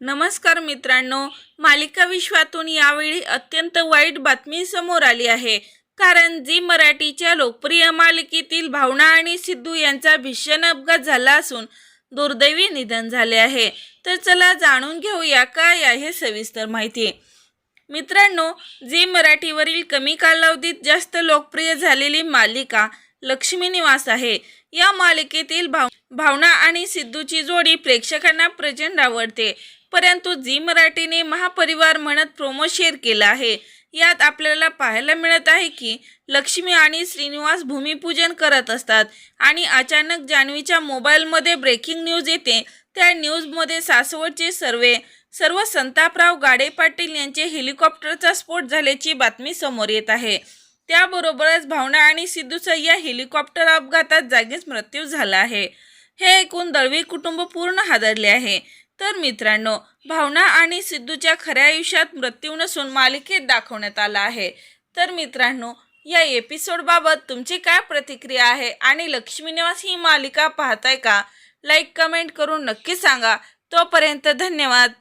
नमस्कार मित्रांनो, मालिका विश्वातून यावेळी अत्यंत वाईट बातमी समोर आली आहे. कारण झी मराठीच्या लोकप्रिय मालिकेतील भावना आणि सिद्धू यांचा भीषण अपघात झाला असून दुर्दैवी निधन झाले आहे. तर चला जाणून घेऊया काय आहे सविस्तर माहिती. मित्रांनो, झी मराठीवरील कमी कालावधीत जास्त लोकप्रिय झालेली मालिका लक्ष्मी निवास आहे. या मालिकेतील भावना आणि सिद्धूची जोडी प्रेक्षकांना प्रचंड आवडते. परंतु झी मराठीने महापरिवार म्हणत प्रोमो शेअर केला आहे. यात आपल्याला पाहायला मिळत आहे की लक्ष्मी आणि श्रीनिवास भूमिपूजन करत असतात आणि अचानक जान्हवीच्या मोबाईलमध्ये ब्रेकिंग न्यूज येते. त्या न्यूजमध्ये सासवडचे सर्व संतापराव गाडे पाटील यांचे हेलिकॉप्टरचा स्फोट झाल्याची बातमी समोर येत आहे. त्याबरोबरच भावना आणि सिद्धूचा या हेलिकॉप्टर अपघातात जागीच मृत्यू झाला आहे. हे ऐकून दळवी कुटुंब पूर्ण हादरले आहे. तर मित्रांनो, भावना आणि सिद्धूच्या खऱ्या आयुष्यात मृत्यू नसून मालिकेत दाखवण्यात आला आहे. तर मित्रांनो, या एपिसोडबाबत तुमची काय प्रतिक्रिया आहे आणि लक्ष्मी निवास ही मालिका पाहताय का? लाईक कमेंट करून नक्की सांगा. तोपर्यंत धन्यवाद.